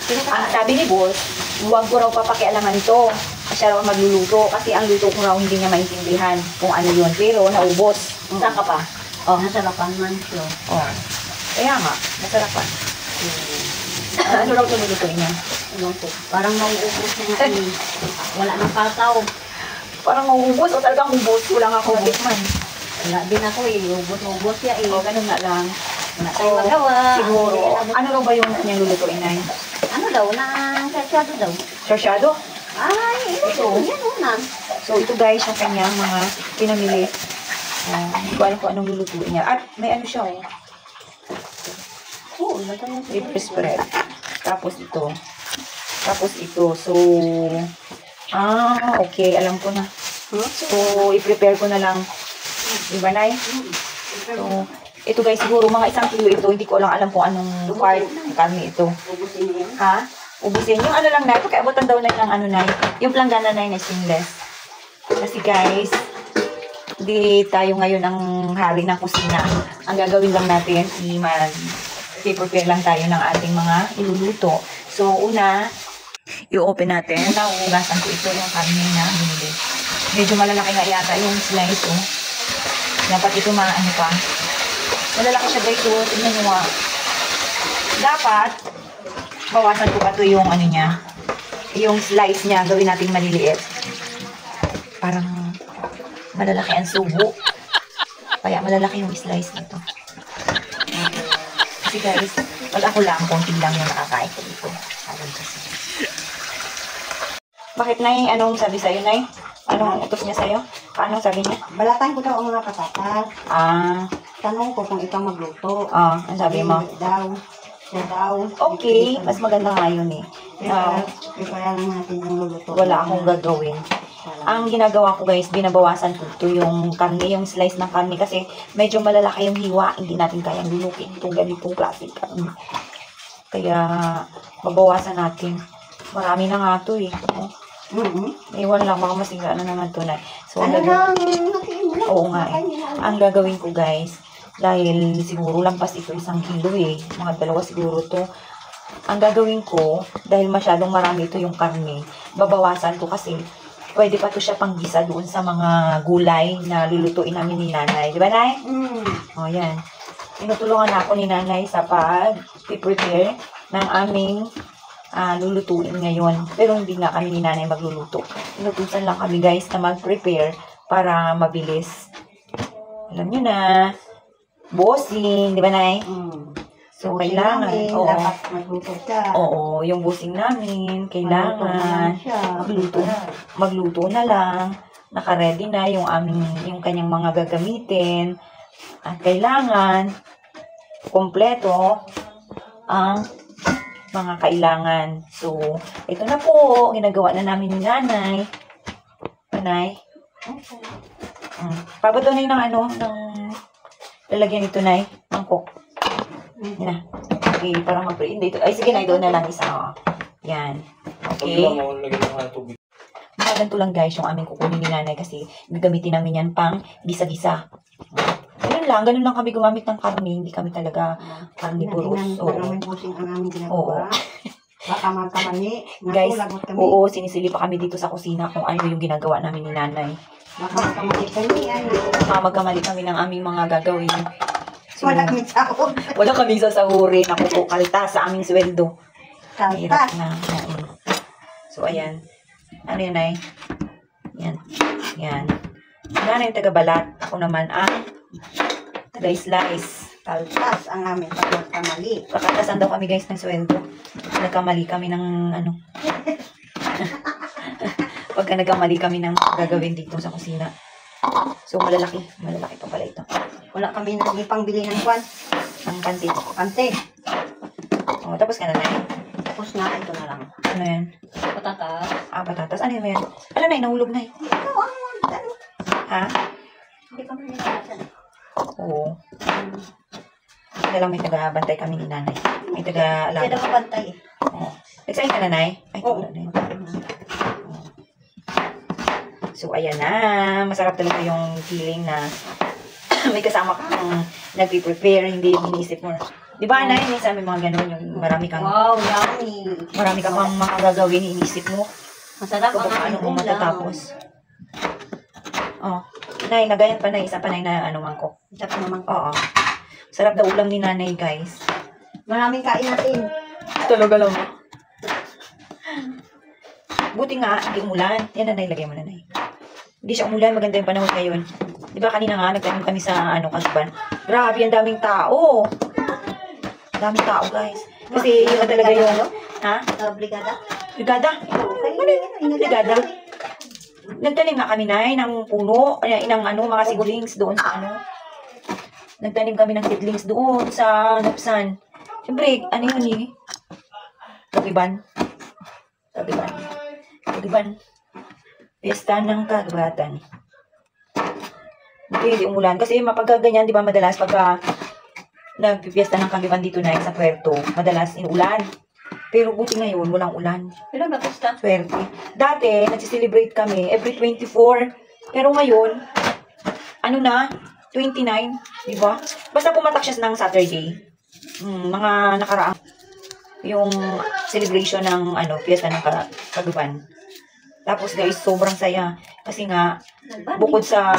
Ang sabi ni boss, huwag ko raw papakialaman ito. Siya raw magluluto kasi ang luto ko raw hindi niya maintindihan kung ano yun. Pero naubos. Saan ka pa? Oh, nasarapan man siya. Oh. Kaya nga, nasarapan. Ano raw ito nilutuin niya? Ano po? Parang mauubos na nga eh. Wala nang pataw. Parang maubos o talagang ubos. Kulang ako man. Wala din ako eh. Ubos siya eh. O, ganun nga lang. Wala tayong magawa. Siguro. Ano raw ba yung niyang lulutuin na yun? Ano daw? Nang-sasyado daw. Sarsyado? Ay, ito. Yan una. So, ito guys, yung kanyang mga pinamili. Hindi ko alam kung anong lulutuin niya. At may ano siya oh. Oo, ito yung Deep spread. Tapos ito. Tapos ito. So, okay. Alam ko na. So, i-prepare ko na lang. Diba, Nay? So, ito guys, siguro mga 1 kilo ito. Hindi ko lang alam kung anong part ng kami ito. ubusin niya. Ha? Ubusin. Yung ano lang, Nay. Pagkaabotan daw na ng ano, Nay. Yung planggana, Nay, na stainless. Kasi guys, hindi tayo ngayon ang hari ng kusina. Ang gagawin lang natin, i-prepare lang tayo ng ating mga iluluto. So, una, i-open natin. Una, uugasan ko ito yung karne na binili. Medyo malalaki nga yata yung slice, oh. Dapat ito ano pa. Malalaki siya guys, oh. Tignan nyo nga. Dapat, bawasan ko pa ito yung ano niya. Yung slice niya, gawin natin maliliit. Parang malalaki ang subo. Kaya malalaki yung slice nito. Kasi guys, pag ako lang, konti lang yung nakakain ko dito. Alam kasi. Bakit, Nay? Anong sabi sa'yo, Nay? Anong utos niya sa'yo? Anong sabi niya? Balatan ko daw ang mga patatas. Tanong ko kung ikaw magluto. Ang sabi mo? Daw. Siya daw. Okay, mas maganda nga yun eh. Kaya lang natin yung luluto. Wala akong gagawin. Ang ginagawa ko guys, binabawasan ko ito yung karne, yung slice ng karne kasi medyo malalaki yung hiwa. Hindi natin kayang lulukin itong ganitong klaseng karne. Kaya babawasan natin. Marami na nga ito eh. Iwan lang, baka masiga na naman ito na. So, oo nga eh. Ang gagawin ko guys, dahil siguro lampas ito 1 kilo eh. Mga 2 siguro to. Ang gagawin ko, dahil masyadong marami ito yung karne, babawasan ko kasi pwede pa to siya panggisa doon sa mga gulay na lulutuin namin ni Nanay. Di ba, Nay? O, yan. Tinutulungan ako ni Nanay sa pag-prepare ng aming lulutuin ngayon. Pero hindi na kami ni Nanay magluluto. Inutusan lang kami guys na mag-prepare para mabilis. Alam nyo na. Bossing, di ba, Nay? So, kailangan. Dapat magluto siya. Oo, yung bossing namin, kailangan magluto na lang. Naka-ready na yung kanyang mga gagamitin. At kailangan kompleto ang mga kailangan. So, ito na po, ginagawa na namin ni Nanay. Nanay? Pabatunin ng lalagyan ito, Nay, mangkok. Yan na. Okay, para mag-print dito. Ay, sige na, doon na lang isa. Oh. Yan. Okay. Mga ganito lang guys, yung aming kukunin ni Nanay kasi gagamitin namin yan pang gisa-gisa. Ganun lang kami gumamit ng karne. Hindi kami talaga carnivorous. Oo. Baka magkamali. Guys, oo, sinisili pa kami dito sa kusina kung ano yung ginagawa namin ni Nanay. Baka magkamali kami. Baka magkamali kami ng aming mga gagawin. So, wala kami sahod. Wala kami sasahurin. Ako po, kaltas sa aming sweldo. Hirap Kaltas. na. So, ayan. Ano yan, Nay? Yan. Yan. Nanay yung taga-balat. Ako naman ang taga-slice. Kaltas ang amin pag magkamali. Pakatasan daw kami guys ng sweldo. Nagkamali kami ng pagka nagkamali kami ng gagawin dito sa kusina. So, malalaki. Malalaki pa pala ito. Wala kami nagipang-bili ng kwan. Ang pansit. Kante. O, tapos ka na, Nay. Tapos na, ito na lang. Ano yan? Patatas. Patatas. Ano yan? Ano, Nay? Nahulog, Nay. Ikaw, ano? Ha? Hindi kami nilalasan. Oo. Kaya lang may taga-bantay kami ni Nanay. May taga-alaga. Kaya daw mabantay eh. Oo. Nagsayin ka na, Nay? Ay, ito na yun. So, ayan na. Masarap talaga yung feeling na may kasama kang nagpi-prepare. Hindi iniisip mo, Di ba, Nay? Minsan may mga ganun, yung marami kang, Wow, yummy. marami ka pang mga gagawin, inisip mo. Masarap Kung ang paano aming mo ulam. matatapos. Oh, Nay, nagayan pa, Nay. Isa pa, Nay, na ano mangkok. Isa pa naman. Oo. Sarap daw ulam ni Nanay, guys. Maraming kain natin. Talaga lang. Buti nga, hindi umulan. Yan, Nanay, lagay mo, Nanay. Hindi siya umulan, maganda yung panahon ngayon. Di ba kanina nga, nagtanim kami sa, Kagban. Grabe, ang daming tao. Daming tao, guys. Kasi yun na talaga yung, ha? Brigada. Brigada? Ano yung brigada? Nagtanim nga kami, Nay, ng puno, mga sigulings doon sa Nagtanim kami ng seedlings doon sa Nupsan. Siyempre, ano yun eh? Kagiban. Piyesta ng kagubatan. Hindi umulan. Kasi mapagkaganyan, di ba, madalas pagka nagpipiesta ng kagiban dito na sa Puerto, madalas inulan. Pero buti ngayon, walang ulan. Pero ba pista? Swerte. Dati, nagsiselebrate kami every 24. Pero ngayon, 29, di ba? Basta pumatak siya ng Saturday. Mga nakaraang yung celebration ng piyesta ng kaguban. Tapos guys, sobrang saya. Kasi nga, bukod sa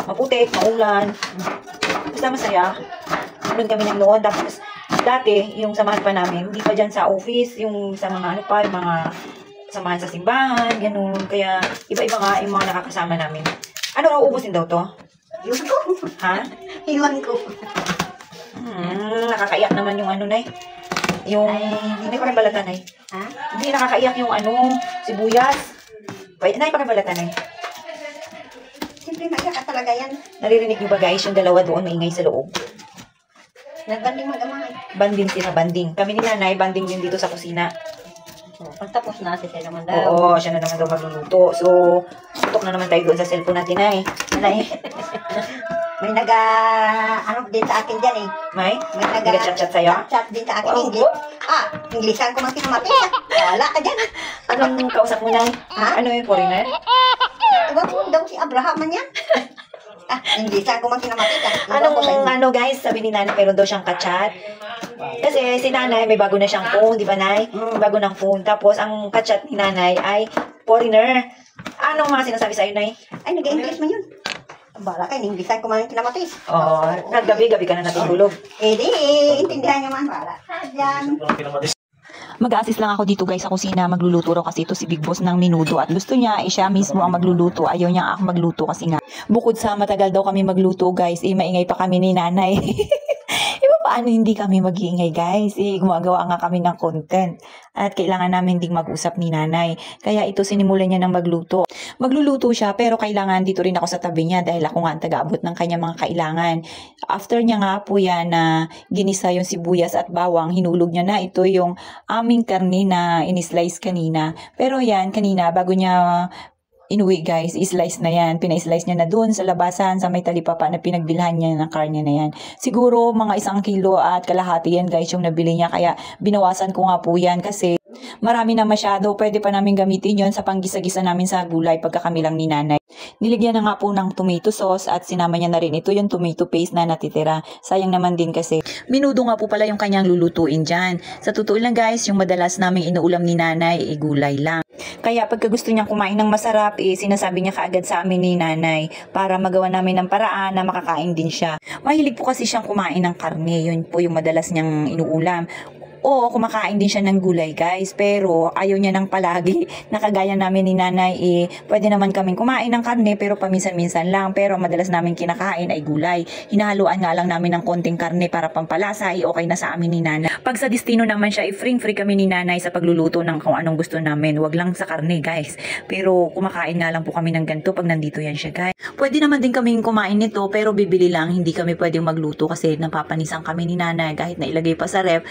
maputik, maulan, basta masaya. Doon kami noon. Tapos, dati, yung samahan pa namin, hindi pa dyan sa office, yung sa mga yung mga samahan sa simbahan, ganun. Kaya, iba-iba nga yung mga nakakasama namin. Ano raw, ubusin daw to? Iwan ko. Ha? Iwan ko. Nakakaiyak naman yung Nay. Yung, hindi pa rin balatan, Nay. Ha? Hindi nakakaiyak yung sibuyas. Nay, pa rin balatan, Nay. Siyempre, maiyak ka talaga yan. Naririnig niyo ba guys, yung dalawa doon maingay sa loob? Nagbanding mag-amay. Banding sila, banding. Kami ni Nanay, banding din dito sa kusina. Pagtapos na, siya naman daw. Oo, siya na naman daw magluluto. So, tutok na naman tayo doon sa cellphone natin, Nay. Nanay. May din sa akin dyan eh. May? May Nag-chat-chat sa'yo? Chat din sa akin. Wow. Inglesan ko man kinamati. Wala ka dyan. Anong kausap mo, Nay? Ha? Ano yung foreigner? Iwan ko daw si Abraham man yan. Inglesan ko man kinamati. Anong guys, sabi ni Nanay, meron daw siyang kachat. Kasi si Nanay, may bago na siyang phone, di ba, Nay? May bago ng phone. Tapos, ang kachat ni Nanay ay foreigner. Anong mga sinasabi sa'yo, Nay? Ay, nag-English man yun. Bala kayo, inglesan ko man kinamati. Oo, gabi ka na natutulog. Di, intindihan nyo man. Bala. Diyan. Mag-a-assist lang ako dito guys sa kusina. Magluluto raw kasi ito si Big Boss ng menudo. At gusto niya, siya mismo ang magluluto. Ayaw niya ako magluto kasi nga. Bukod sa matagal daw kami magluto guys, maingay pa kami ni Nanay. Paano hindi kami mag-iingay guys? Gumagawa nga kami ng content. At kailangan namin ding mag-usap ni Nanay. Kaya ito sinimulan niya ng magluto. Magluluto siya pero kailangan dito rin ako sa tabi niya dahil ako nga ang taga-abot ng kanya mga kailangan. After niya nga po yan na ginisa yung sibuyas at bawang, hinulog niya na ito yung aming karne na in-slice kanina. Pero yan, kanina bago niya inuwi guys, i-slice na yan. Pina-slice niya na doon sa labasan, sa may talipapa na pinagbilhan niya ng karne na yan. Siguro mga 1 kilo at kalahati yan guys yung nabili niya. Kaya binawasan ko nga po yan kasi marami na masyado. Pwede pa namin gamitin yon sa panggisa-gisa namin sa gulay pagka kami lang ni Nanay. Niligyan na nga po ng tomato sauce at sinama niya na rin ito yung tomato paste na natitira. Sayang naman din kasi minudo nga po pala yung kanyang lulutuin dyan. Sa totoo lang guys, yung madalas naming inuulam ni Nanay, gulay lang. Kaya pagka gusto niyang kumain ng masarap, sinasabi niya kaagad sa amin ni Nanay para magawa namin ng paraan na makakain din siya. Mahilig po kasi siyang kumain ng karne. Yun po yung madalas niyang inuulam. Oo, kumakain din siya ng gulay guys, pero ayaw niya ng palagi. Nakagaya namin ni Nanay, pwede naman kaming kumain ng karne pero paminsan-minsan lang. Pero madalas namin kinakain ay gulay. Hinahaluan nga lang namin ng konting karne para pampalasa, okay na sa amin ni Nanay. Pag sa destino naman siya, free kami ni Nanay sa pagluluto ng kung anong gusto namin. Wag lang sa karne guys. Pero kumakain nga lang po kami ng ganito pag nandito yan siya guys. Pwede naman din kaming kumain nito pero bibili lang. Hindi kami pwedeng magluto kasi napapanisan kami ni Nanay. Kahit na ilagay pa sa ref,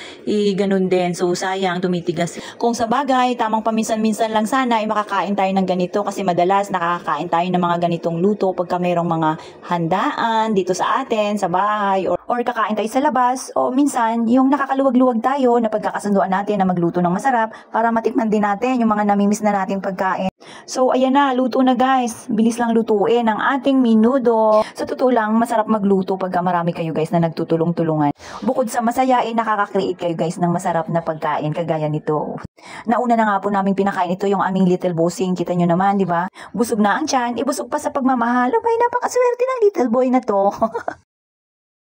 ganun din. So, sayang, tumitigas. Kung sa bagay, tamang paminsan-minsan lang sana ay makakain tayo ng ganito kasi madalas nakakain tayo ng mga ganitong luto pagka mayroong mga handaan dito sa atin, sa bahay, or or kakain tayo sa labas, o minsan, yung nakakaluwag-luwag tayo na pagkakasunduan natin na magluto ng masarap para matikman din natin yung mga namimiss na nating pagkain. So, ayan na, luto na guys. Bilis lang lutuin ang ating menudo. Sa totoo lang, masarap magluto pagka marami kayo guys na nagtutulong-tulungan. Bukod sa masaya, nakaka-create kayo guys ng masarap na pagkain kagaya nito. Nauna na nga po namin pinakain ito yung aming little bossing. Kita nyo naman, di ba? Busog na ang tiyan, ibusog pa sa pagmamahal. Abay, napakaswerte ng little boy na to.